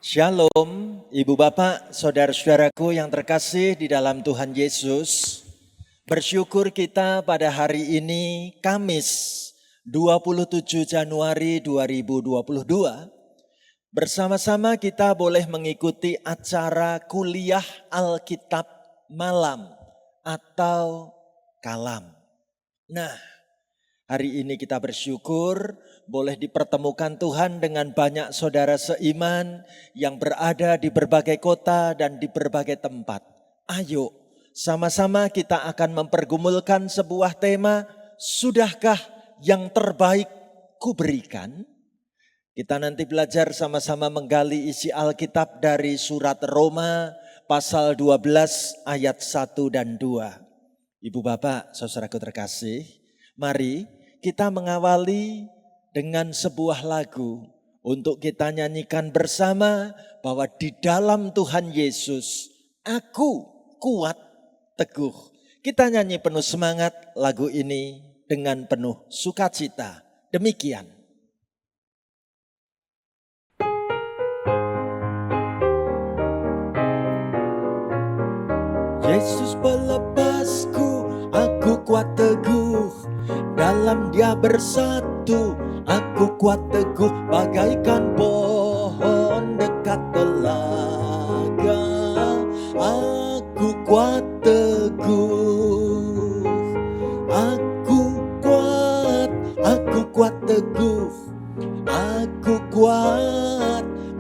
Shalom, Ibu Bapak, Saudara-saudaraku yang terkasih di dalam Tuhan Yesus. Bersyukur kita pada hari ini Kamis 27 Januari 2022. Bersama-sama kita boleh mengikuti acara kuliah Alkitab malam atau kalam. Nah, hari ini kita bersyukur boleh dipertemukan Tuhan dengan banyak saudara seiman yang berada di berbagai kota dan di berbagai tempat. Ayo, sama-sama kita akan mempergumulkan sebuah tema, sudahkah yang terbaik kuberikan? Kita nanti belajar sama-sama menggali isi Alkitab dari surat Roma pasal 12 ayat 1 dan 2. Ibu Bapak, saudaraku terkasih, mari kita mengawali dengan sebuah lagu untuk kita nyanyikan bersama bahwa di dalam Tuhan Yesus aku kuat teguh. Kita nyanyi penuh semangat lagu ini dengan penuh sukacita. Demikian. Yesus pelepasku, aku kuat teguh. Dalam Dia bersatu, aku kuat teguh bagaikan pohon dekat telaga. Aku kuat teguh. Aku kuat teguh.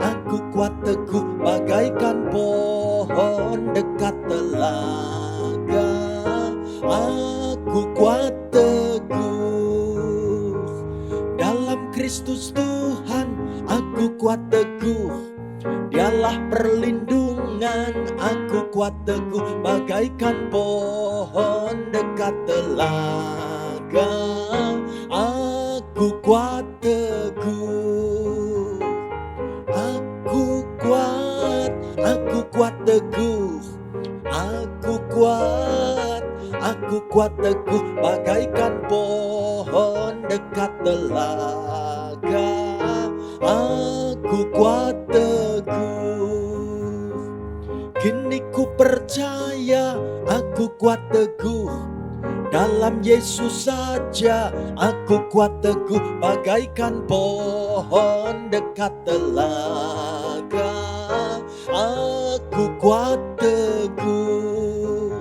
Aku kuat teguh bagaikan pohon dekat telaga. Aku kuat teguh dalam Kristus Tuhan. Aku kuat teguh, Dialah perlindungan. Aku kuat teguh bagaikan pohon dekat telaga. Aku kuat teguh. Aku kuat teguh. Aku kuat teguh bagaikan pohon dekat telaga. Aku kuat teguh. Kini ku percaya aku kuat teguh. Dalam Yesus saja aku kuat teguh bagaikan pohon dekat telaga. Aku kuat teguh.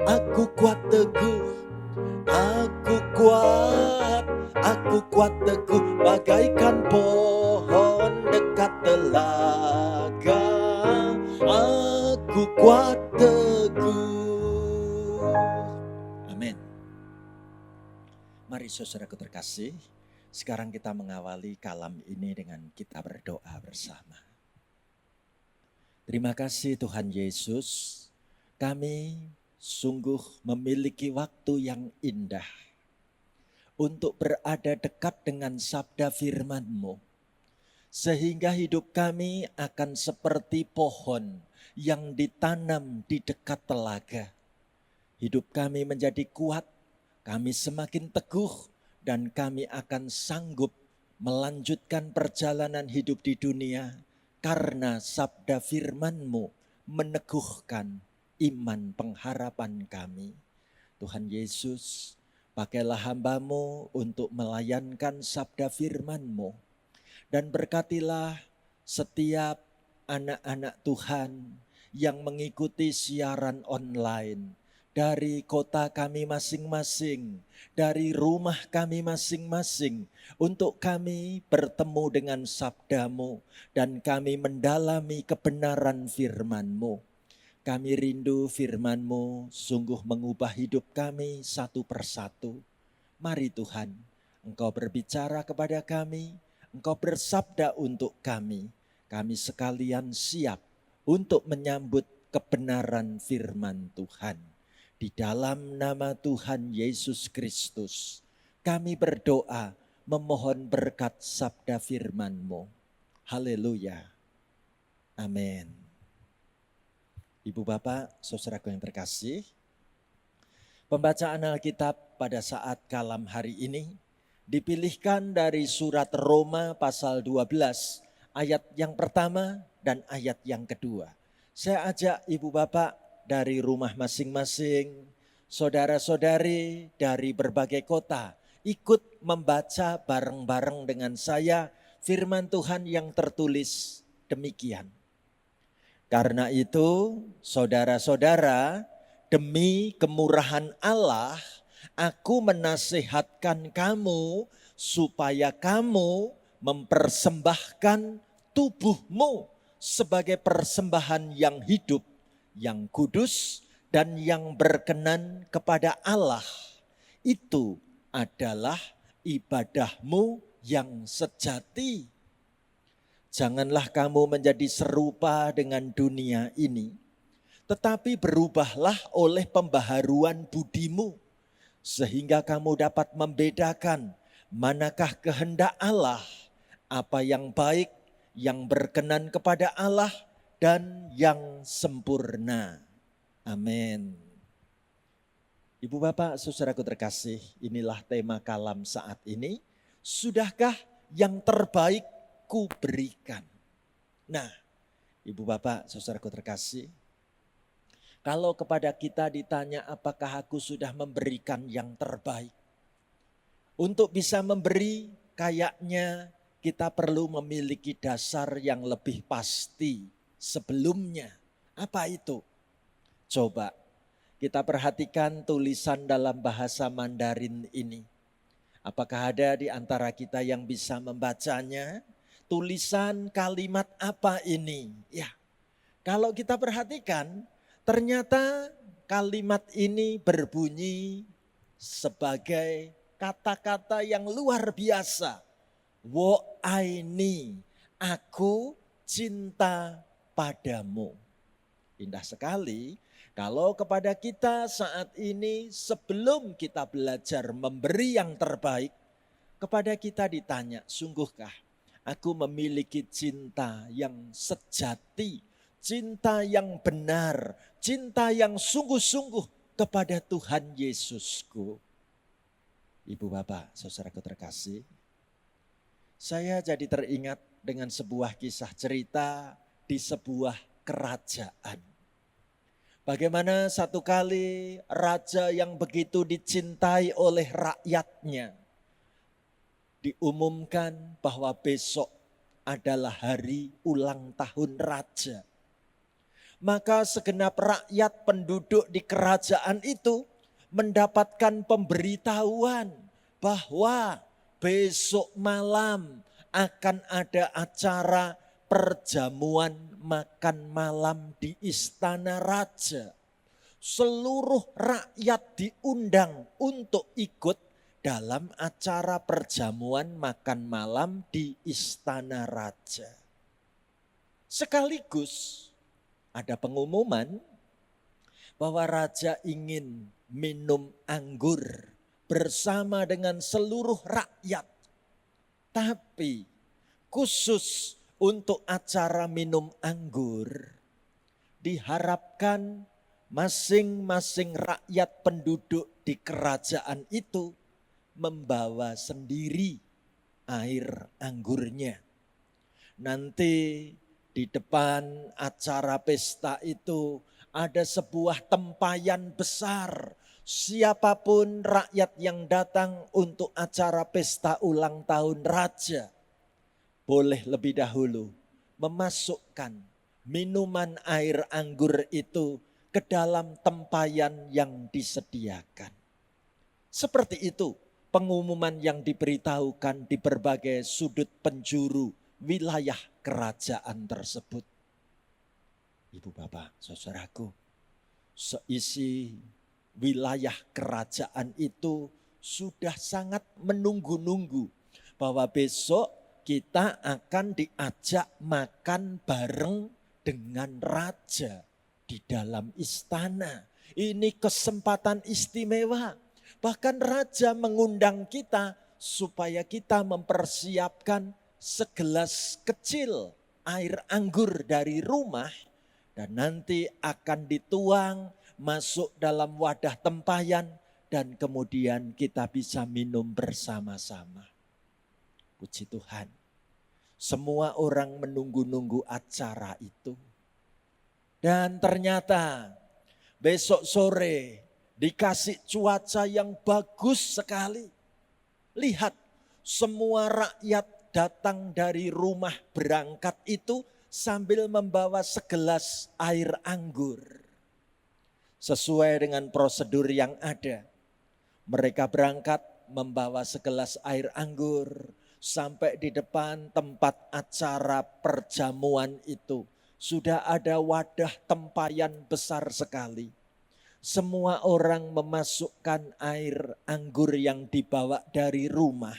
Aku kuat teguh. Aku kuat teguh bagaikan pohon dekat telaga. Aku kuat teguh. Amin. Mari saudaraku terkasih, sekarang kita mengawali kalam ini dengan kita berdoa bersama. Terima kasih Tuhan Yesus, kami sungguh memiliki waktu yang indah untuk berada dekat dengan sabda firman-Mu. Sehingga hidup kami akan seperti pohon yang ditanam di dekat telaga. Hidup kami menjadi kuat, kami semakin teguh, dan kami akan sanggup melanjutkan perjalanan hidup di dunia karena sabda firman-Mu meneguhkan iman pengharapan kami. Tuhan Yesus, pakailah hamba-Mu untuk melayankan sabda firman-Mu. Dan berkatilah setiap anak-anak Tuhan yang mengikuti siaran online dari kota kami masing-masing, dari rumah kami masing-masing, untuk kami bertemu dengan sabda-Mu dan kami mendalami kebenaran firman-Mu. Kami rindu firman-Mu sungguh mengubah hidup kami satu persatu. Mari Tuhan, Engkau berbicara kepada kami, Engkau bersabda untuk kami. Kami sekalian siap untuk menyambut kebenaran firman Tuhan. Di dalam nama Tuhan Yesus Kristus, kami berdoa memohon berkat sabda firman-Mu. Haleluya. Amin. Ibu Bapak, saudaraku yang terkasih, pembacaan Alkitab pada saat kalam hari ini dipilihkan dari surat Roma pasal 12 ayat yang pertama dan ayat yang kedua. Saya ajak ibu bapak dari rumah masing-masing, saudara-saudari dari berbagai kota ikut membaca bareng-bareng dengan saya firman Tuhan yang tertulis demikian. Karena itu, saudara-saudara, demi kemurahan Allah, aku menasihatkan kamu supaya kamu mempersembahkan tubuhmu sebagai persembahan yang hidup, yang kudus, dan yang berkenan kepada Allah. Itu adalah ibadahmu yang sejati. Janganlah kamu menjadi serupa dengan dunia ini, tetapi berubahlah oleh pembaharuan budimu, sehingga kamu dapat membedakan manakah kehendak Allah, apa yang baik, yang berkenan kepada Allah, dan yang sempurna. Amin. Ibu bapak saudaraku terkasih, inilah tema kalam saat ini. Sudahkah yang terbaik ku berikan? Nah, ibu bapak saudaraku terkasih, kalau kepada kita ditanya apakah aku sudah memberikan yang terbaik? Untuk bisa memberi, kayaknya kita perlu memiliki dasar yang lebih pasti sebelumnya. Apa itu? Coba kita perhatikan tulisan dalam bahasa Mandarin ini. Apakah ada di antara kita yang bisa membacanya? Tulisan kalimat apa ini? Ya, kalau kita perhatikan, ternyata kalimat ini berbunyi sebagai kata-kata yang luar biasa. Wo aini, aku cinta padamu. Indah sekali kalau kepada kita saat ini sebelum kita belajar memberi yang terbaik, kepada kita ditanya, sungguhkah aku memiliki cinta yang sejati, cinta yang benar, cinta yang sungguh-sungguh kepada Tuhan Yesusku? Ibu bapak, saudaraku terkasih, saya jadi teringat dengan sebuah kisah cerita di sebuah kerajaan. Bagaimana satu kali raja yang begitu dicintai oleh rakyatnya diumumkan bahwa besok adalah hari ulang tahun raja. Maka segenap rakyat penduduk di kerajaan itu mendapatkan pemberitahuan bahwa besok malam akan ada acara perjamuan makan malam di istana raja. Seluruh rakyat diundang untuk ikut dalam acara perjamuan makan malam di istana raja. Sekaligus ada pengumuman bahwa raja ingin minum anggur bersama dengan seluruh rakyat. Tapi khusus untuk acara minum anggur diharapkan masing-masing rakyat penduduk di kerajaan itu membawa sendiri air anggurnya. Nanti di depan acara pesta itu ada sebuah tempayan besar. Siapapun rakyat yang datang untuk acara pesta ulang tahun raja boleh lebih dahulu memasukkan minuman air anggur itu ke dalam tempayan yang disediakan. Seperti itu pengumuman yang diberitahukan di berbagai sudut penjuru wilayah kerajaan tersebut. Ibu bapak, saudaraku, seisi wilayah kerajaan itu sudah sangat menunggu-nunggu bahwa besok kita akan diajak makan bareng dengan raja di dalam istana. Ini kesempatan istimewa. Bahkan raja mengundang kita supaya kita mempersiapkan segelas kecil air anggur dari rumah dan nanti akan dituang masuk dalam wadah tempayan dan kemudian kita bisa minum bersama-sama. Puji Tuhan. Semua orang menunggu-nunggu acara itu. Dan ternyata besok sore dikasih cuaca yang bagus sekali. Lihat, semua rakyat datang dari rumah berangkat itu sambil membawa segelas air anggur. Sesuai dengan prosedur yang ada. Mereka berangkat membawa segelas air anggur sampai di depan tempat acara perjamuan itu. Sudah ada wadah tempayan besar sekali. Semua orang memasukkan air anggur yang dibawa dari rumah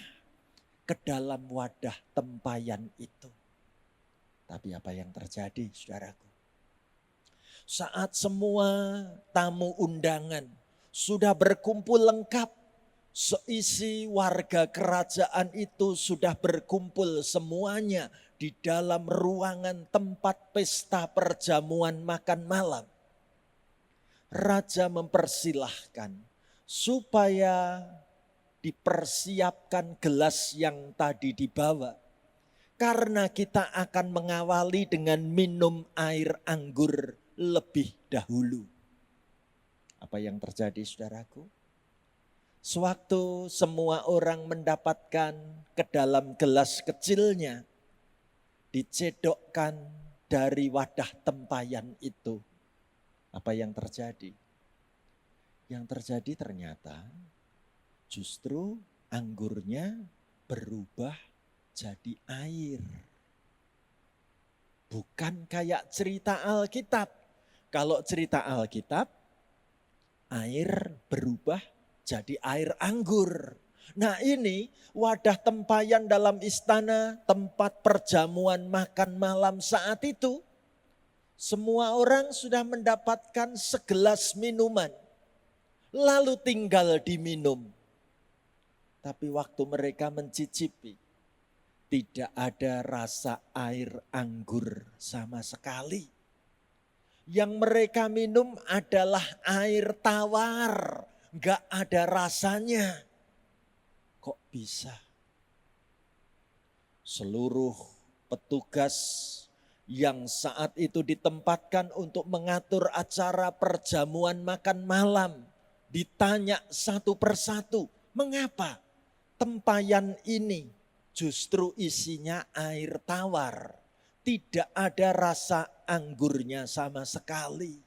ke dalam wadah tempayan itu. Tapi apa yang terjadi, saudaraku? Saat semua tamu undangan sudah berkumpul lengkap, seisi warga kerajaan itu sudah berkumpul semuanya di dalam ruangan tempat pesta perjamuan makan malam. Raja mempersilahkan supaya dipersiapkan gelas yang tadi dibawa. Karena kita akan mengawali dengan minum air anggur lebih dahulu. Apa yang terjadi, saudaraku? Sewaktu semua orang mendapatkan ke dalam gelas kecilnya, dicedokkan dari wadah tempayan itu. Apa yang terjadi? Yang terjadi ternyata justru anggurnya berubah jadi air. Bukan kayak cerita Alkitab. Kalau cerita Alkitab, air berubah jadi air anggur. Nah ini wadah tempayan dalam istana, tempat perjamuan makan malam saat itu. Semua orang sudah mendapatkan segelas minuman. Lalu tinggal diminum. Tapi waktu mereka mencicipi, tidak ada rasa air anggur sama sekali. Yang mereka minum adalah air tawar. Gak ada rasanya. Kok bisa? Seluruh petugas yang saat itu ditempatkan untuk mengatur acara perjamuan makan malam ditanya satu persatu, mengapa tempayan ini justru isinya air tawar, tidak ada rasa anggurnya sama sekali.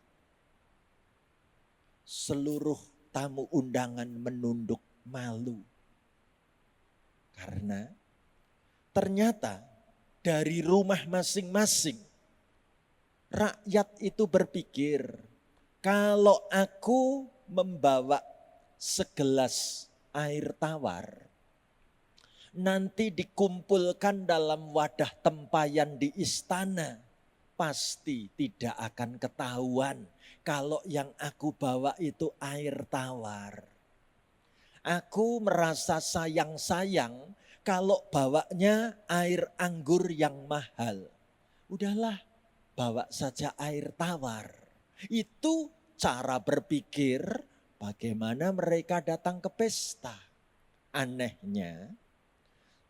Seluruh tamu undangan menunduk malu. Karena ternyata dari rumah masing-masing, rakyat itu berpikir, kalau aku membawa segelas air tawar, nanti dikumpulkan dalam wadah tempayan di istana, pasti tidak akan ketahuan kalau yang aku bawa itu air tawar. Aku merasa sayang-sayang kalau bawanya air anggur yang mahal. Udahlah, bawa saja air tawar. Itu cara berpikir bagaimana mereka datang ke pesta. Anehnya,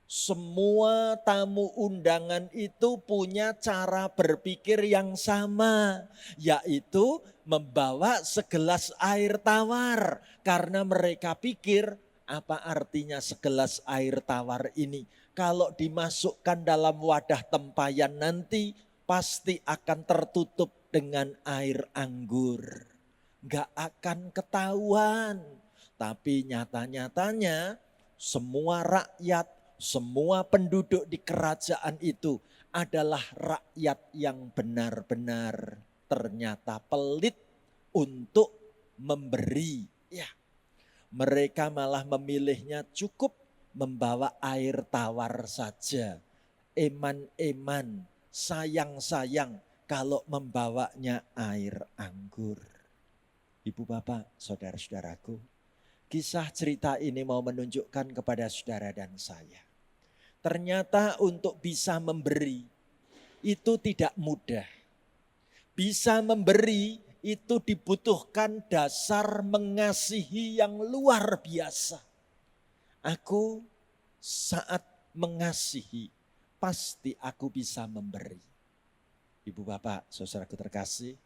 semua tamu undangan itu punya cara berpikir yang sama, yaitu membawa segelas air tawar. Karena mereka pikir, apa artinya segelas air tawar ini? Kalau dimasukkan dalam wadah tempayan nanti, pasti akan tertutup dengan air anggur. Gak akan ketahuan. Tapi nyata-nyatanya semua rakyat, semua penduduk di kerajaan itu adalah rakyat yang benar-benar ternyata pelit untuk memberi. Ya, mereka malah memilihnya cukup membawa air tawar saja. Eman-eman, sayang-sayang kalau membawanya air anggur. Ibu bapak, saudara-saudaraku, kisah cerita ini mau menunjukkan kepada saudara dan saya. Ternyata untuk bisa memberi itu tidak mudah. Bisa memberi itu dibutuhkan dasar mengasihi yang luar biasa. Aku saat mengasihi, pasti aku bisa memberi. Ibu bapak, saudaraku terkasih,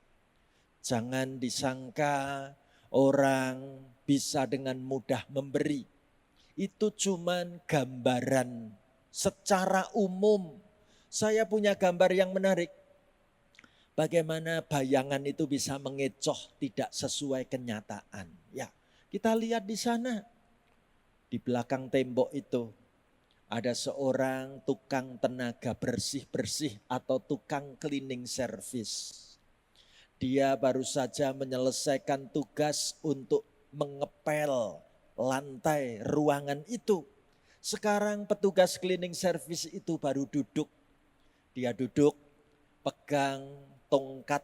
jangan disangka orang bisa dengan mudah memberi. Itu cuman gambaran secara umum. Saya punya gambar yang menarik. Bagaimana bayangan itu bisa mengecoh tidak sesuai kenyataan. Ya, kita lihat di sana. Di belakang tembok itu ada seorang tukang tenaga bersih-bersih atau tukang cleaning service. Dia baru saja menyelesaikan tugas untuk mengepel lantai ruangan itu. Sekarang petugas cleaning service itu baru duduk. Dia duduk pegang tongkat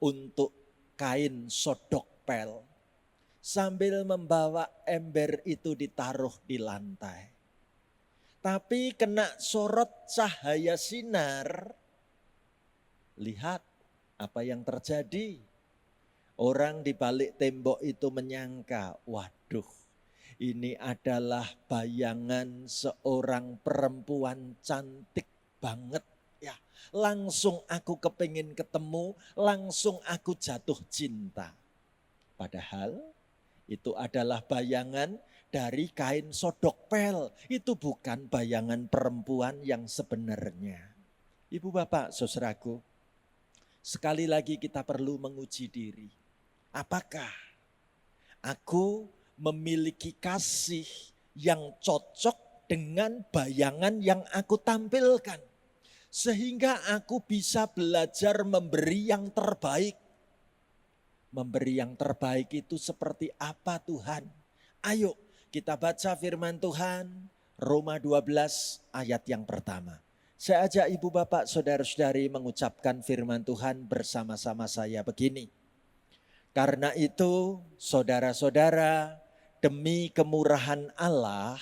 untuk kain sodok pel. Sambil membawa ember itu ditaruh di lantai. Tapi kena sorot cahaya sinar. Lihat apa yang terjadi. Orang di balik tembok itu menyangka, waduh, ini adalah bayangan seorang perempuan cantik banget. Ya, langsung aku kepingin ketemu, langsung aku jatuh cinta. Padahal itu adalah bayangan dari kain sodok pel. Itu bukan bayangan perempuan yang sebenarnya. Ibu bapak, saudaraku, sekali lagi kita perlu menguji diri. Apakah aku memiliki kasih yang cocok dengan bayangan yang aku tampilkan? Sehingga aku bisa belajar memberi yang terbaik. Memberi yang terbaik itu seperti apa Tuhan? Ayo kita baca firman Tuhan Roma 12 ayat yang pertama. Saya ajak ibu bapak saudara-saudari mengucapkan firman Tuhan bersama-sama saya begini. Karena itu saudara-saudara, demi kemurahan Allah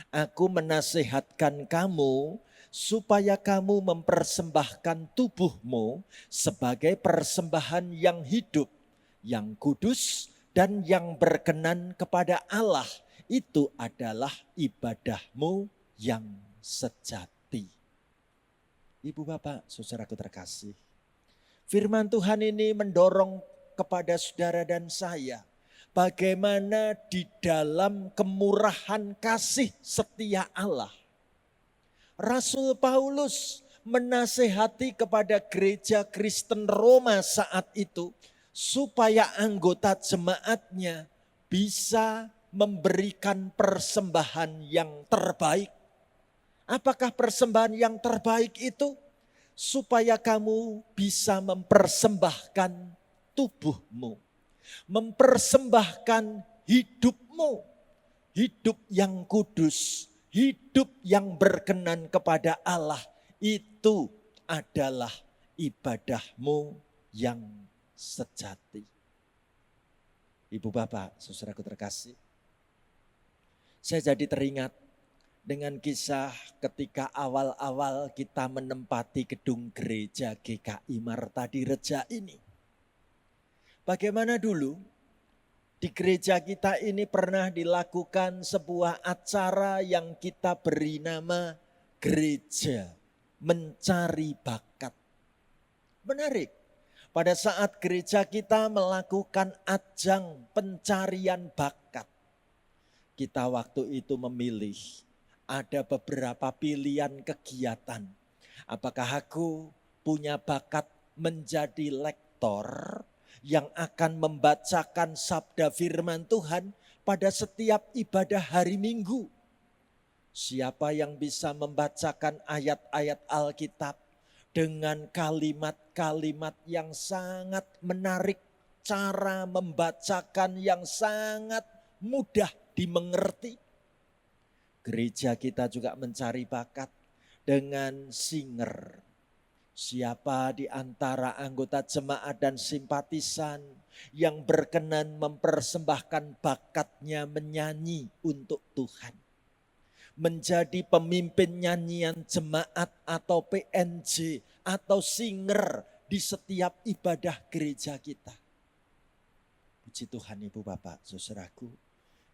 aku menasihatkan kamu supaya kamu mempersembahkan tubuhmu sebagai persembahan yang hidup, yang kudus dan yang berkenan kepada Allah. Itu adalah ibadahmu yang sejati. Ibu bapak, saudaraku terkasih. Firman Tuhan ini mendorong kepada saudara dan saya. Bagaimana di dalam kemurahan kasih setia Allah. Rasul Paulus menasehati kepada gereja Kristen Roma saat itu. Supaya anggota jemaatnya bisa memberikan persembahan yang terbaik. Apakah persembahan yang terbaik itu? Supaya kamu bisa mempersembahkan tubuhmu. Mempersembahkan hidupmu. Hidup yang kudus. Hidup yang berkenan kepada Allah. Itu adalah ibadahmu yang sejati. Ibu bapak, saudaraku terkasih. Saya jadi teringat dengan kisah ketika awal-awal kita menempati gedung gereja GKI Marta di Reja ini. Bagaimana dulu di gereja kita ini pernah dilakukan sebuah acara yang kita beri nama Gereja Mencari Bakat. Menarik. Pada saat gereja kita melakukan ajang pencarian bakat. Kita waktu itu memilih ada beberapa pilihan kegiatan. Apakah aku punya bakat menjadi lektor yang akan membacakan sabda firman Tuhan pada setiap ibadah hari Minggu? Siapa yang bisa membacakan ayat-ayat Alkitab dengan kalimat-kalimat yang sangat menarik, cara membacakan yang sangat mudah dimengerti. Gereja kita juga mencari bakat dengan singer. Siapa di antara anggota jemaat dan simpatisan yang berkenan mempersembahkan bakatnya menyanyi untuk Tuhan. Menjadi pemimpin nyanyian jemaat atau PNJ atau singer di setiap ibadah gereja kita. Puji Tuhan Ibu Bapak, saudaraku.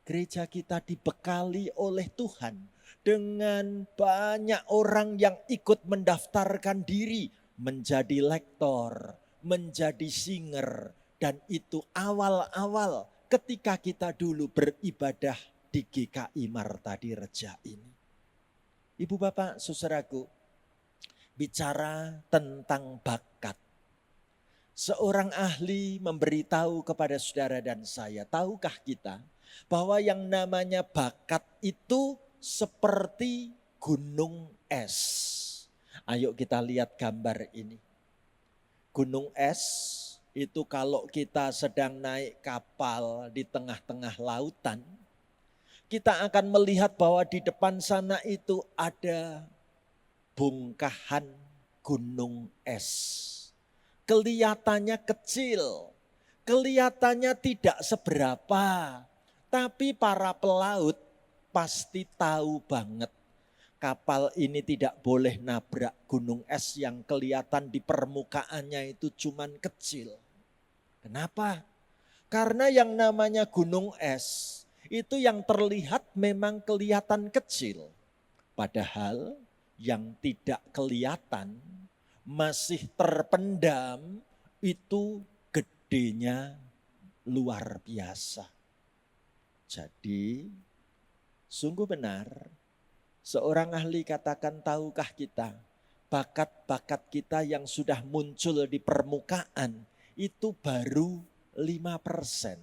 Gereja kita dibekali oleh Tuhan dengan banyak orang yang ikut mendaftarkan diri menjadi lektor, menjadi singer. Dan itu awal-awal ketika kita dulu beribadah di GKI Marta di Reja ini. Ibu Bapak, saudaraku, bicara tentang bakat. Seorang ahli memberitahu kepada saudara dan saya, tahukah kita bahwa yang namanya bakat itu seperti gunung es. Ayo kita lihat gambar ini. Gunung es itu kalau kita sedang naik kapal di tengah-tengah lautan, kita akan melihat bahwa di depan sana itu ada bongkahan gunung es. Kelihatannya kecil, kelihatannya tidak seberapa, tapi para pelaut pasti tahu banget kapal ini tidak boleh nabrak gunung es yang kelihatan di permukaannya itu cuman kecil. Kenapa? Karena yang namanya gunung es itu yang terlihat memang kelihatan kecil. Padahal yang tidak kelihatan masih terpendam itu gedenya luar biasa. Jadi sungguh benar seorang ahli katakan, tahukah kita bakat-bakat kita yang sudah muncul di permukaan itu baru 5%.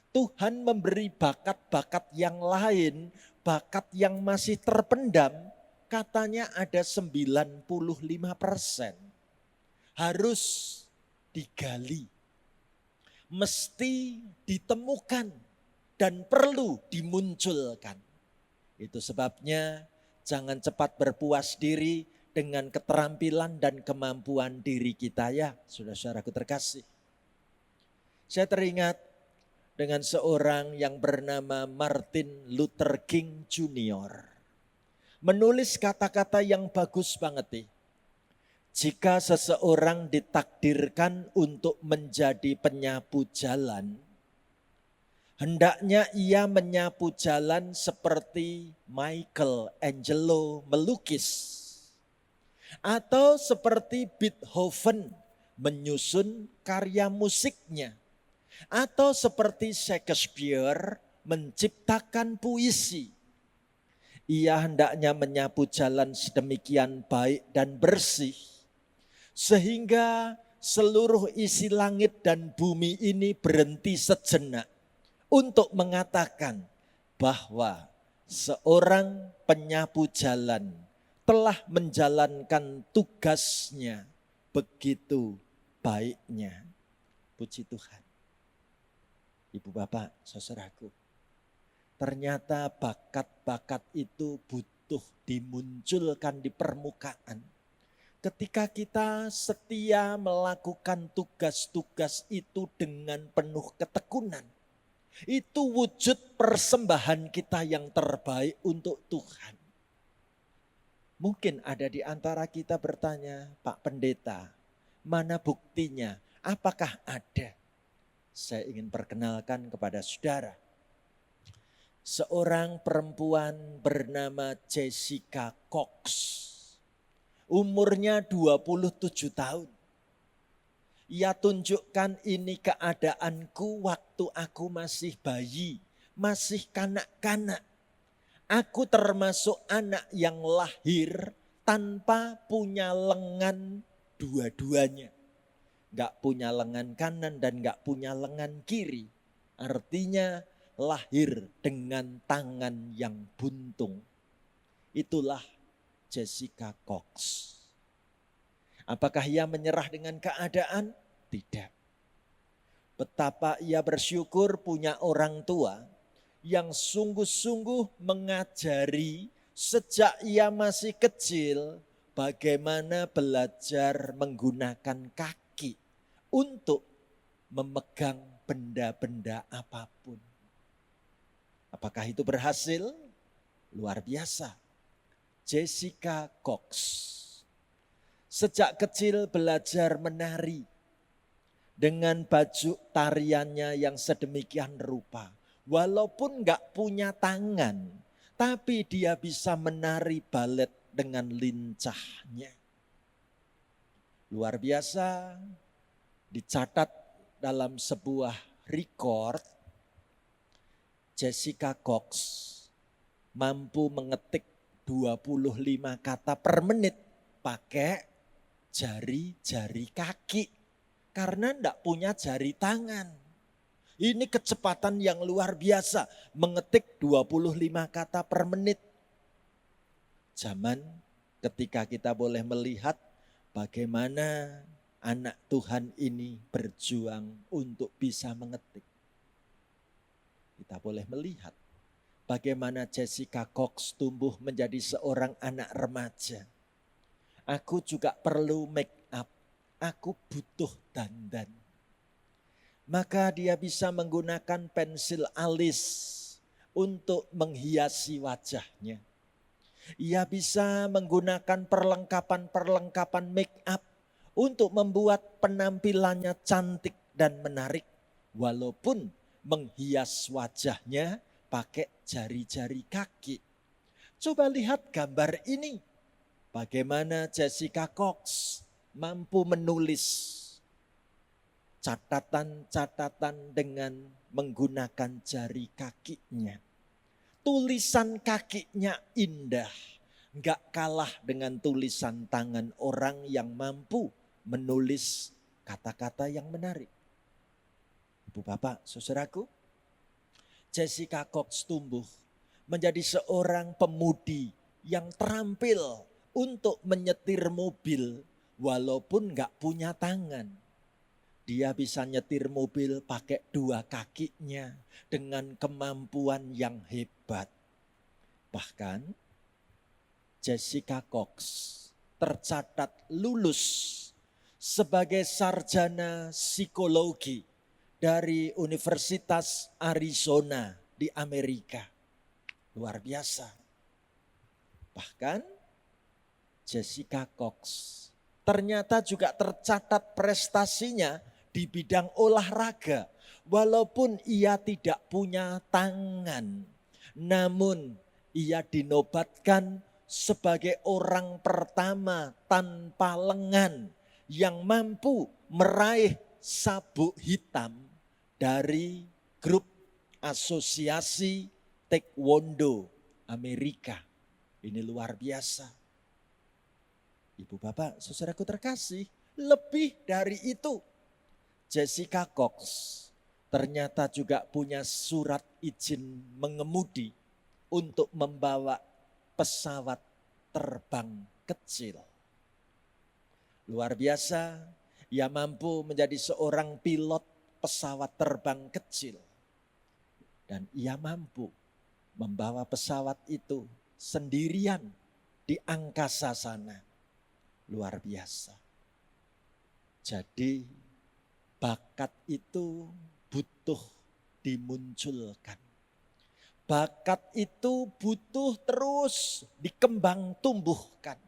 Tuhan memberi bakat-bakat yang lain, bakat yang masih terpendam, katanya ada 95%. Harus digali, mesti ditemukan dan perlu dimunculkan. Itu sebabnya jangan cepat berpuas diri dengan keterampilan dan kemampuan diri kita ya, saudara-saudaraku terkasih. Saya teringat dengan seorang yang bernama Martin Luther King Jr. Menulis kata-kata yang bagus banget nih. Jika seseorang ditakdirkan untuk menjadi penyapu jalan, hendaknya ia menyapu jalan seperti Michelangelo melukis. Atau seperti Beethoven menyusun karya musiknya. Atau seperti Shakespeare menciptakan puisi. Ia hendaknya menyapu jalan sedemikian baik dan bersih, sehingga seluruh isi langit dan bumi ini berhenti sejenak untuk mengatakan bahwa seorang penyapu jalan telah menjalankan tugasnya begitu baiknya. Puji Tuhan. Ibu bapak, saudaraku. Ternyata bakat-bakat itu butuh dimunculkan di permukaan. Ketika kita setia melakukan tugas-tugas itu dengan penuh ketekunan. Itu wujud persembahan kita yang terbaik untuk Tuhan. Mungkin ada di antara kita bertanya, Pak Pendeta, mana buktinya? Apakah ada? Saya ingin perkenalkan kepada saudara. Seorang perempuan bernama Jessica Cox. Umurnya 27 tahun. Ia tunjukkan, ini keadaanku waktu aku masih bayi, masih kanak-kanak. Aku termasuk anak yang lahir tanpa punya lengan dua-duanya. Gak punya lengan kanan dan gak punya lengan kiri. Artinya lahir dengan tangan yang buntung. Itulah Jessica Cox. Apakah ia menyerah dengan keadaan? Tidak. Betapa ia bersyukur punya orang tua yang sungguh-sungguh mengajari sejak ia masih kecil bagaimana belajar menggunakan kaki untuk memegang benda-benda apapun. Apakah itu berhasil? Luar biasa. Jessica Cox sejak kecil belajar menari. dengan baju tariannya yang sedemikian rupa. Walaupun gak punya tangan, tapi dia bisa menari balet dengan lincahnya. Luar biasa, dicatat dalam sebuah record, Jessica Cox mampu mengetik 25 kata per menit pakai jari-jari kaki. Karena tidak punya jari tangan. Ini kecepatan yang luar biasa, mengetik 25 kata per menit. Zaman ketika kita boleh melihat bagaimana anak Tuhan ini berjuang untuk bisa mengetik. Kita boleh melihat bagaimana Jessica Cox tumbuh menjadi seorang anak remaja. Aku juga perlu make up, aku butuh dandan. Maka dia bisa menggunakan pensil alis untuk menghiasi wajahnya. Ia bisa menggunakan perlengkapan-perlengkapan make up untuk membuat penampilannya cantik dan menarik. Walaupun menghias wajahnya pakai jari-jari kaki. Coba lihat gambar ini. Bagaimana Jessica Cox mampu menulis catatan-catatan dengan menggunakan jari kakinya. Tulisan kakinya indah, gak kalah dengan tulisan tangan orang yang mampu menulis kata-kata yang menarik. Ibu bapak, saudaraku, Jessica Cox tumbuh menjadi seorang pemudi yang terampil untuk menyetir mobil walaupun gak punya tangan. Dia bisa nyetir mobil pakai dua kakinya dengan kemampuan yang hebat. Bahkan Jessica Cox tercatat lulus sebagai sarjana psikologi dari Universitas Arizona di Amerika. Luar biasa. Bahkan Jessica Cox ternyata juga tercatat prestasinya di bidang olahraga. Walaupun ia tidak punya tangan, namun ia dinobatkan sebagai orang pertama tanpa lengan yang mampu meraih sabuk hitam dari grup asosiasi Taekwondo Amerika. Ini luar biasa. Ibu bapak, saudaraku terkasih, lebih dari itu. Jessica Cox ternyata juga punya surat izin mengemudi untuk membawa pesawat terbang kecil. Luar biasa, ia mampu menjadi seorang pilot pesawat terbang kecil. Dan ia mampu membawa pesawat itu sendirian di angkasa sana. Luar biasa. Jadi bakat itu butuh dimunculkan. Bakat itu butuh terus dikembang tumbuhkan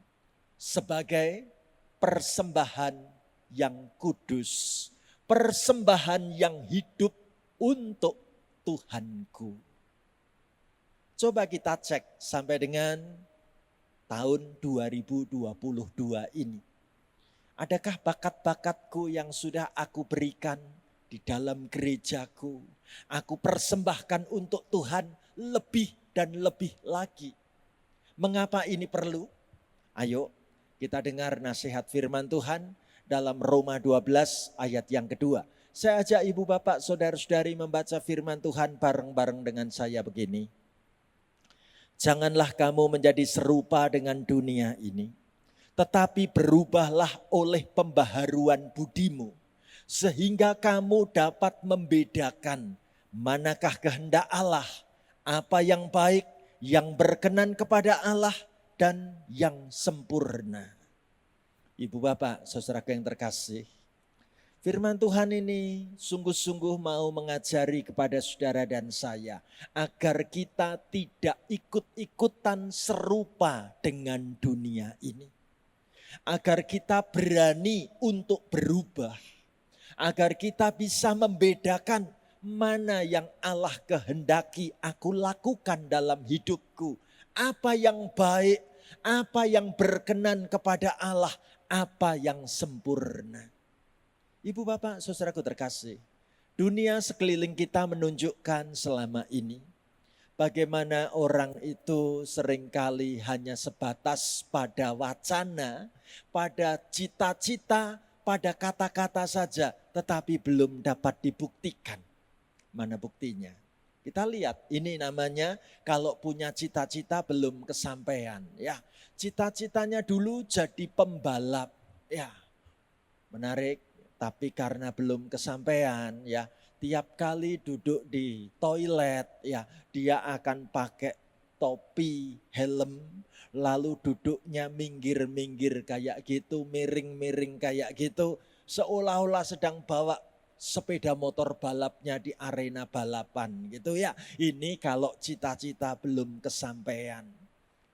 sebagai persembahan yang kudus, persembahan yang hidup untuk Tuhanku. Coba kita cek sampai dengan tahun 2022 ini. Adakah bakat-bakatku yang sudah aku berikan di dalam gerejaku? Aku persembahkan untuk Tuhan lebih dan lebih lagi. Mengapa ini perlu? Ayo kita dengar nasihat firman Tuhan dalam Roma 12 ayat yang kedua. Saya ajak ibu bapak saudara-saudari membaca firman Tuhan bareng-bareng dengan saya begini. Janganlah kamu menjadi serupa dengan dunia ini, tetapi berubahlah oleh pembaharuan budimu, sehingga kamu dapat membedakan manakah kehendak Allah, apa yang baik, yang berkenan kepada Allah, dan yang sempurna. Ibu bapak, saudaraku yang terkasih, firman Tuhan ini sungguh-sungguh mau mengajari kepada saudara dan saya agar kita tidak ikut-ikutan serupa dengan dunia ini. Agar kita berani untuk berubah. Agar kita bisa membedakan mana yang Allah kehendaki aku lakukan dalam hidupku. Apa yang baik, apa yang berkenan kepada Allah, apa yang sempurna. Ibu bapak saudaraku terkasih, dunia sekeliling kita menunjukkan selama ini bagaimana orang itu seringkali hanya sebatas pada wacana, pada cita-cita, pada kata-kata saja, tetapi belum dapat dibuktikan. Mana buktinya? Kita lihat, ini namanya kalau punya cita-cita belum kesampaian. Ya, cita-citanya dulu jadi pembalap. Ya, menarik. Tapi karena belum kesampaian, ya, tiap kali duduk di toilet, ya, dia akan pakai topi, helm, lalu duduknya minggir-minggir kayak gitu, miring-miring kayak gitu, seolah-olah sedang bawa sepeda motor balapnya di arena balapan gitu ya. Ini kalau cita-cita belum kesampaian.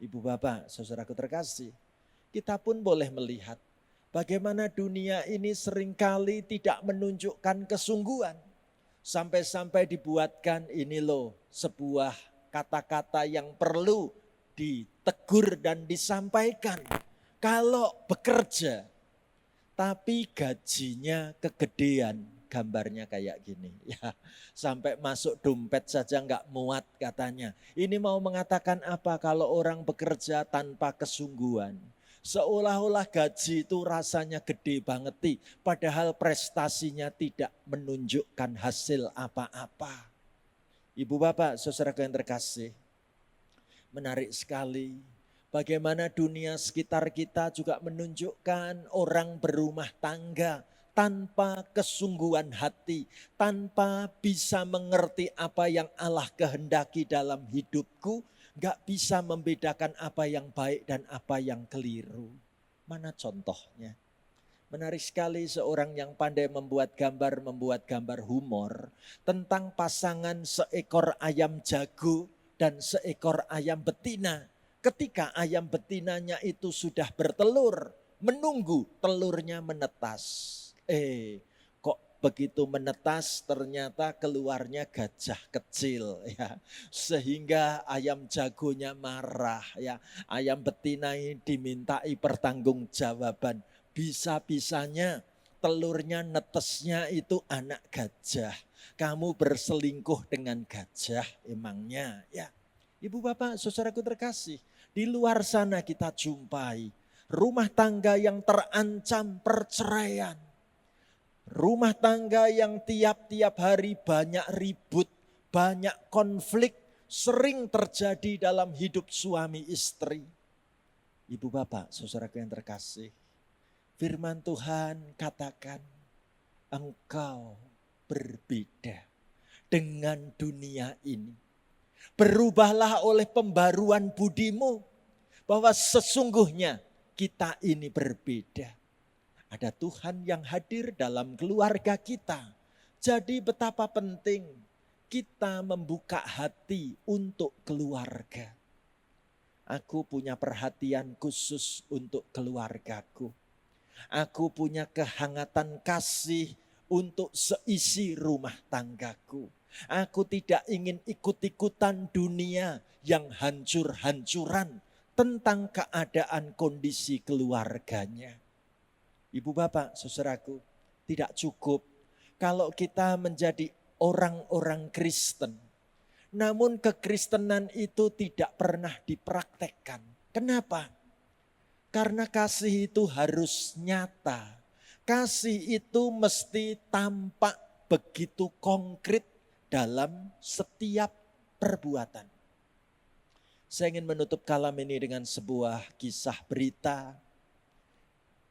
Ibu bapak, saudaraku terkasih, kita pun boleh melihat bagaimana dunia ini seringkali tidak menunjukkan kesungguhan. Sampai-sampai dibuatkan ini loh sebuah kata-kata yang perlu ditegur dan disampaikan. Kalau bekerja tapi gajinya kegedean, gambarnya kayak gini. Ya, sampai masuk dompet saja nggak muat katanya. Ini mau mengatakan apa kalau orang bekerja tanpa kesungguhan? Seolah-olah gaji itu rasanya gede banget, padahal prestasinya tidak menunjukkan hasil apa-apa. Ibu bapak, saudara yang terkasih, menarik sekali. Bagaimana dunia sekitar kita juga menunjukkan orang berumah tangga tanpa kesungguhan hati, tanpa bisa mengerti apa yang Allah kehendaki dalam hidupku, gak bisa membedakan apa yang baik dan apa yang keliru. Mana contohnya? Menarik sekali seorang yang pandai membuat gambar humor tentang pasangan seekor ayam jago dan seekor ayam betina. Ketika ayam betinanya itu sudah bertelur, menunggu telurnya menetas. Kok begitu menetas ternyata keluarnya gajah kecil ya. Sehingga ayam jagonya marah ya. Ayam betina ini dimintai pertanggungjawaban. Bisa-bisanya telurnya netesnya itu anak gajah. Kamu berselingkuh dengan gajah emangnya ya. Ibu bapak saudaraku terkasih, di luar sana kita jumpai rumah tangga yang terancam perceraian. Rumah tangga yang tiap-tiap hari banyak ribut, banyak konflik, sering terjadi dalam hidup suami istri. Ibu bapak saudaraku yang terkasih, firman Tuhan katakan, engkau berbeda dengan dunia ini. Berubahlah oleh pembaruan budimu, bahwa sesungguhnya kita ini berbeda. Ada Tuhan yang hadir dalam keluarga kita. Jadi betapa penting kita membuka hati untuk keluarga. Aku punya perhatian khusus untuk keluargaku. Aku punya kehangatan kasih untuk seisi rumah tanggaku. Aku tidak ingin ikut-ikutan dunia yang hancur-hancuran tentang keadaan kondisi keluarganya. Ibu bapak, saudaraku, tidak cukup kalau kita menjadi orang-orang Kristen. Namun kekristenan itu tidak pernah dipraktekkan. Kenapa? Karena kasih itu harus nyata. Kasih itu mesti tampak begitu konkret dalam setiap perbuatan. Saya ingin menutup kalam ini dengan sebuah kisah berita,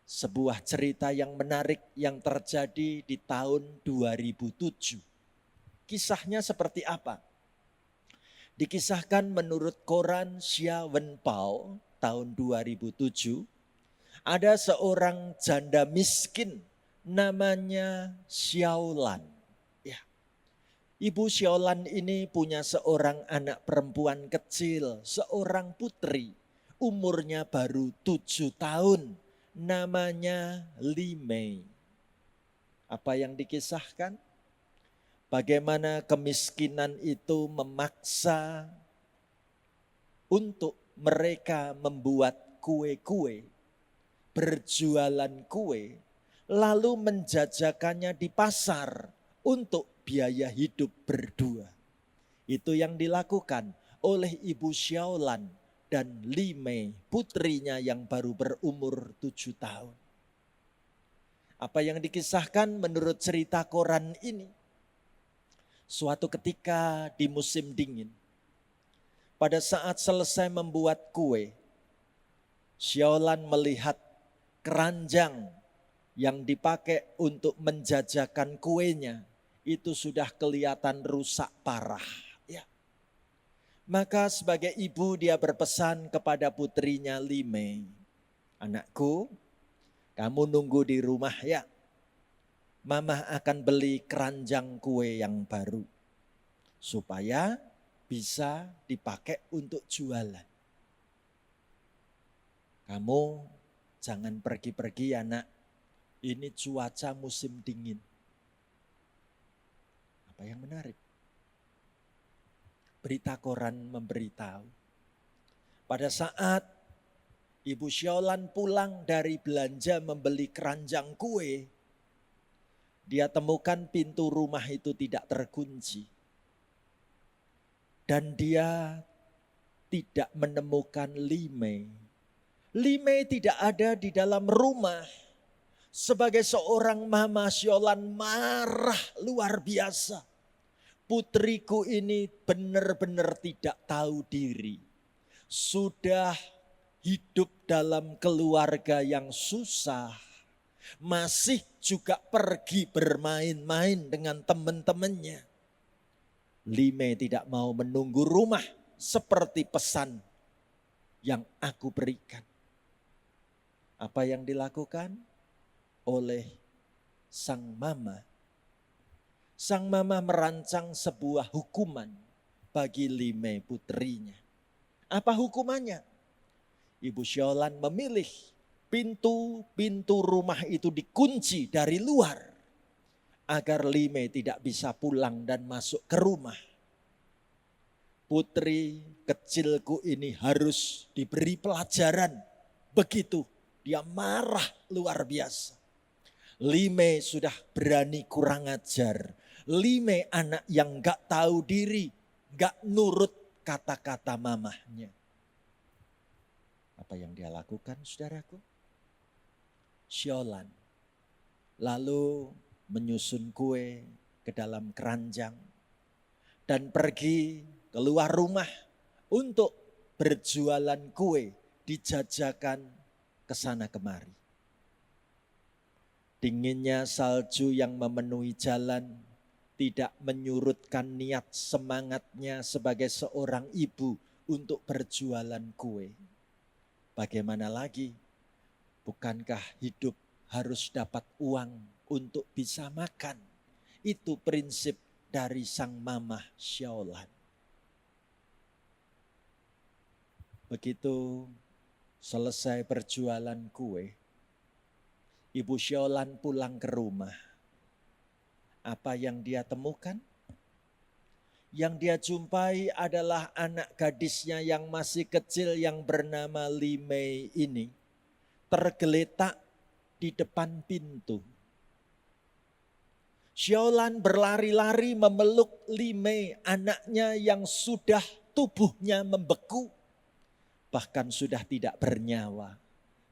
sebuah cerita yang menarik yang terjadi di tahun 2007. Kisahnya seperti apa? Dikisahkan menurut koran Xia Wenpao tahun 2007, ada seorang janda miskin namanya Xiaolan. Ibu Xiaolan ini punya seorang anak perempuan kecil, seorang putri. Umurnya baru 7 tahun, namanya Li Mei. Apa yang dikisahkan? Bagaimana kemiskinan itu memaksa untuk mereka membuat kue-kue, berjualan kue, lalu menjajakannya di pasar untuk biaya hidup berdua. Itu yang dilakukan oleh Ibu Xiaolan dan Li Mei, putrinya yang baru berumur 7 tahun. Apa yang dikisahkan menurut cerita koran ini? Suatu ketika di musim dingin, pada saat selesai membuat kue, Xiaolan melihat keranjang yang dipakai untuk menjajakan kuenya itu sudah kelihatan rusak parah. Ya. Maka sebagai ibu dia berpesan kepada putrinya Li Mei, "Anakku, kamu nunggu di rumah ya. Mama akan beli keranjang kue yang baru supaya bisa dipakai untuk jualan. Kamu jangan pergi-pergi ya nak, ini cuaca musim dingin." Apa yang menarik? Berita koran memberitahu, pada saat Ibu Xiaolan pulang dari belanja membeli keranjang kue, dia temukan pintu rumah itu tidak terkunci. Dan dia tidak menemukan Li Mei. Li Mei tidak ada di dalam rumah. Sebagai seorang mama, Xiaolan marah luar biasa. Putriku ini benar-benar tidak tahu diri. Sudah hidup dalam keluarga yang susah. Masih juga pergi bermain-main dengan teman-temannya. Li Mei tidak mau menunggu rumah seperti pesan yang aku berikan. Apa yang dilakukan oleh sang mama? Sang mama merancang sebuah hukuman bagi Li Mei putrinya. Apa hukumannya? Ibu Xiaolan memilih pintu rumah itu dikunci dari luar agar Li Mei tidak bisa pulang dan masuk ke rumah. Putri kecilku ini harus diberi pelajaran. Begitu dia marah luar biasa. Li Mei sudah berani kurang ajar. Li Mei anak yang gak tahu diri, gak nurut kata-kata mamahnya. Apa yang dia lakukan, saudaraku? Xiaolan lalu menyusun kue ke dalam keranjang dan pergi keluar rumah untuk berjualan kue, dijajakan ke sana kemari. Dinginnya salju yang memenuhi jalan tidak menyurutkan niat semangatnya sebagai seorang ibu untuk berjualan kue. Bagaimana lagi? Bukankah hidup harus dapat uang untuk bisa makan? Itu prinsip dari sang mamah Xiaolan. Begitu selesai berjualan kue, Ibu Xiaolan pulang ke rumah. Apa yang dia temukan? Yang dia jumpai adalah anak gadisnya yang masih kecil yang bernama Li Mei ini tergeletak di depan pintu. Xiaolan berlari-lari memeluk Li Mei, anaknya yang sudah tubuhnya membeku, bahkan sudah tidak bernyawa.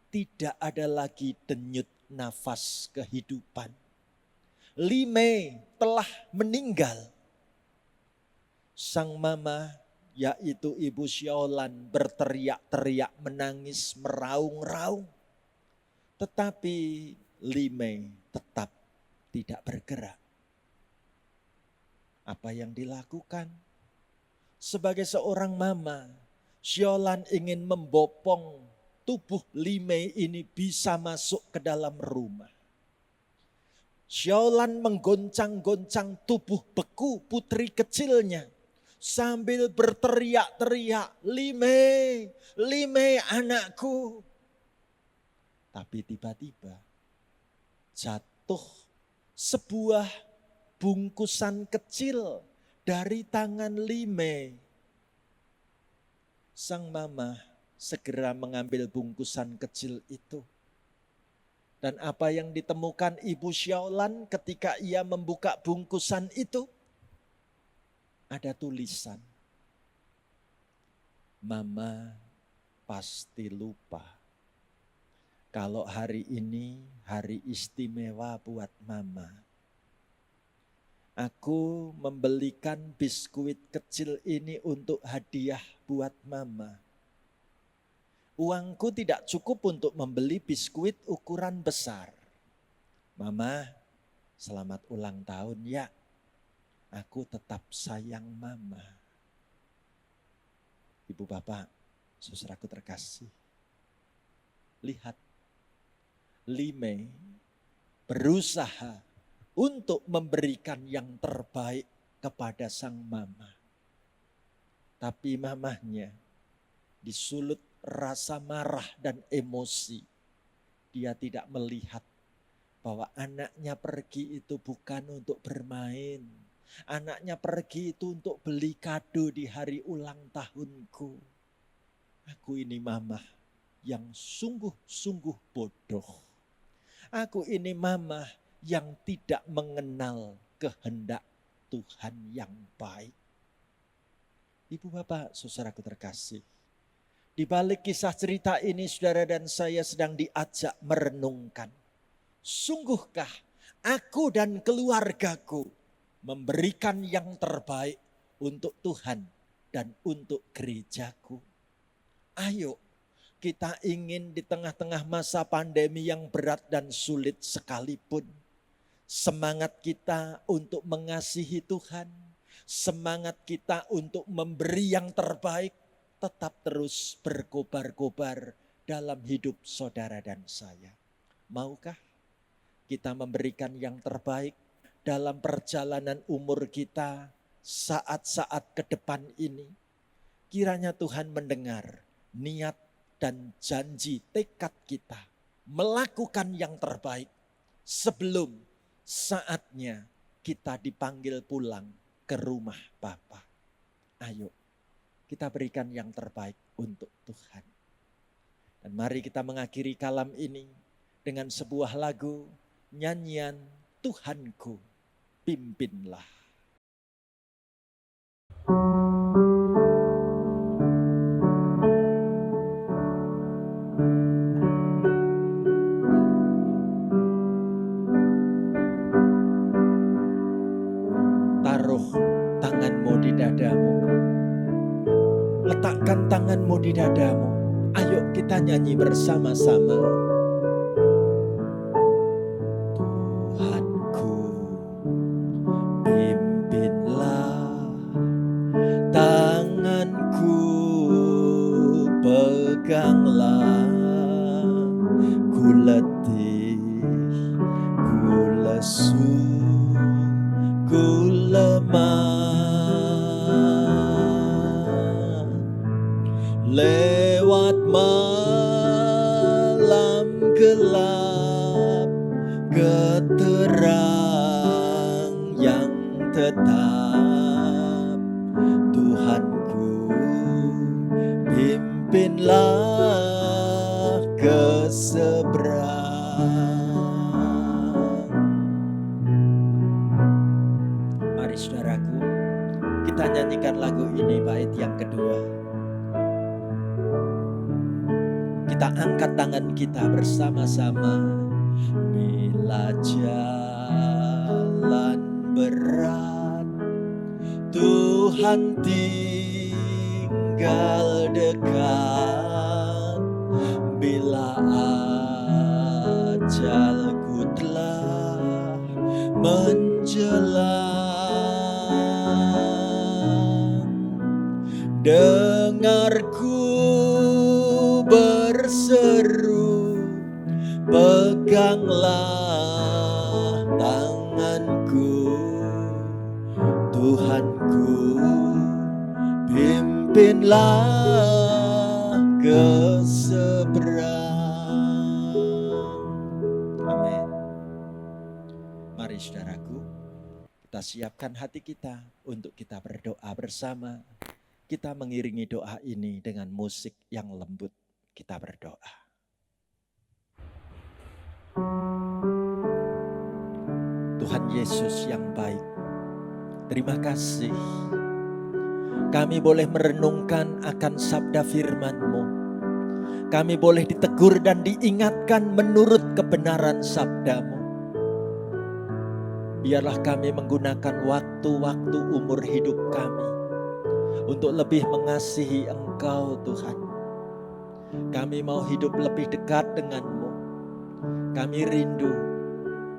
Tidak ada lagi denyut nafas kehidupan. Li Mei telah meninggal. Sang mama yaitu Ibu Xiaolan berteriak-teriak, menangis, meraung-raung. Tetapi Li Mei tetap tidak bergerak. Apa yang dilakukan? Sebagai seorang mama, Xiaolan ingin membopong tubuh Li Mei ini bisa masuk ke dalam rumah. Xiaolan menggoncang-goncang tubuh beku putri kecilnya sambil berteriak-teriak, Li Mei anakku. Tapi tiba-tiba jatuh sebuah bungkusan kecil dari tangan Lime. Sang mama segera mengambil bungkusan kecil itu. Dan apa yang ditemukan Ibu Xiaolan ketika ia membuka bungkusan itu? Ada tulisan, Mama pasti lupa kalau hari ini hari istimewa buat Mama. Aku membelikan biskuit kecil ini untuk hadiah buat Mama. Uangku tidak cukup untuk membeli biskuit ukuran besar. Mama, selamat ulang tahun ya. Aku tetap sayang Mama. Ibu bapak, saudaraku terkasih. Lihat, Lime berusaha untuk memberikan yang terbaik kepada sang mama. Tapi mamahnya disulut rasa marah dan emosi. Dia tidak melihat bahwa anaknya pergi itu bukan untuk bermain. Anaknya pergi itu untuk beli kado di hari ulang tahunku. Aku ini mama yang sungguh-sungguh bodoh. Aku ini mama yang tidak mengenal kehendak Tuhan yang baik. Ibu bapak, saudaraku terkasih. Di balik kisah cerita ini saudara dan saya sedang diajak merenungkan. Sungguhkah aku dan keluargaku memberikan yang terbaik untuk Tuhan dan untuk gerejaku? Ayo, kita ingin di tengah-tengah masa pandemi yang berat dan sulit sekalipun, semangat kita untuk mengasihi Tuhan, semangat kita untuk memberi yang terbaik, tetap terus berkobar-kobar dalam hidup saudara dan saya. Maukah kita memberikan yang terbaik dalam perjalanan umur kita saat-saat ke depan ini? Kiranya Tuhan mendengar niat dan janji tekad kita melakukan yang terbaik sebelum saatnya kita dipanggil pulang ke rumah Bapa. Ayo kita berikan yang terbaik untuk Tuhan. Dan mari kita mengakhiri kalam ini dengan sebuah lagu, nyanyian Tuhanku pimpinlah. Taruh tanganmu di dadamu. Letakkan tanganmu di dadamu. Ayo kita nyanyi bersama-sama. Tuhanku, pimpinlah tanganku, peganglah. Ku letih, ku lesu, ku lemah. Lewat malam gelap ke terang yang tetap. Tuhanku, pimpinlah ke seberang. Mari saudaraku, kita nyanyikan lagu ini bait yang kedua. Kita angkat tangan kita bersama-sama. Bila jalan berat, Tuhan tinggal dekat. Bila ajalku telah menjelang, dengarku berseru, peganglah tanganku. Tuhanku, pimpinlah ke seberang. Amin. Mari Mari saudaraku, kita siapkan hati kita untuk kita berdoa bersama. Kita mengiringi doa ini dengan musik yang lembut. Kita berdoa. Tuhan Yesus yang baik, terima kasih. Kami boleh merenungkan akan sabda firman-Mu. Kami boleh ditegur dan diingatkan menurut kebenaran sabda-Mu. Biarlah kami menggunakan waktu-waktu umur hidup kami untuk lebih mengasihi Engkau Tuhan. Kami mau hidup lebih dekat dengan-Mu. Kami rindu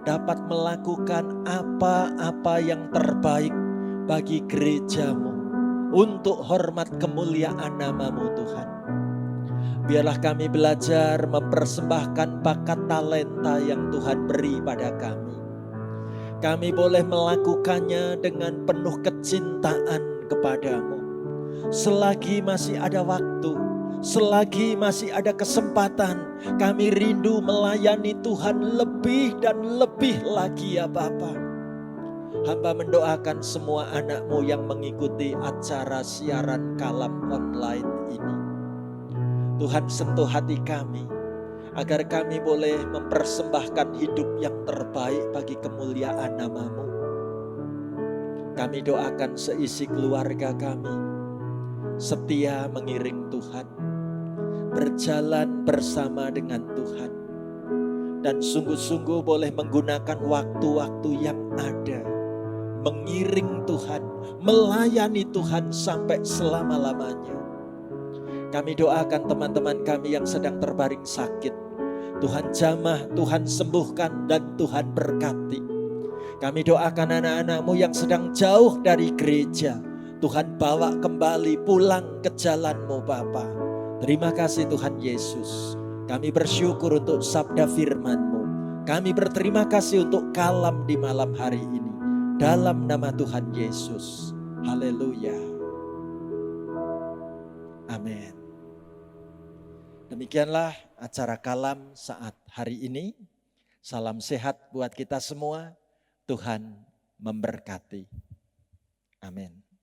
dapat melakukan apa-apa yang terbaik bagi gereja-Mu untuk hormat kemuliaan nama-Mu Tuhan. Biarlah kami belajar mempersembahkan bakat talenta yang Tuhan beri pada kami. Kami boleh melakukannya dengan penuh kecintaan kepadamu. Selagi masih ada waktu, selagi masih ada kesempatan, kami rindu melayani Tuhan lebih dan lebih lagi ya Bapa. Hamba mendoakan semua anak-Mu yang mengikuti acara siaran kalam online ini. Tuhan sentuh hati kami, agar kami boleh mempersembahkan hidup yang terbaik bagi kemuliaan nama-Mu. Kami doakan seisi keluarga kami, setia mengiring Tuhan, berjalan bersama dengan Tuhan, dan sungguh-sungguh boleh menggunakan waktu-waktu yang ada, mengiring Tuhan, melayani Tuhan sampai selama-lamanya. Kami doakan teman-teman kami yang sedang terbaring sakit, Tuhan jamah, Tuhan sembuhkan, dan Tuhan berkati. Kami doakan anak-anak-Mu yang sedang jauh dari gereja, Tuhan bawa kembali pulang ke jalan-Mu Bapa. Terima kasih Tuhan Yesus. Kami bersyukur untuk sabda firman-Mu. Kami berterima kasih untuk kalam di malam hari ini. Dalam nama Tuhan Yesus. Haleluya. Amin. Demikianlah acara kalam saat hari ini. Salam sehat buat kita semua. Tuhan memberkati. Amin.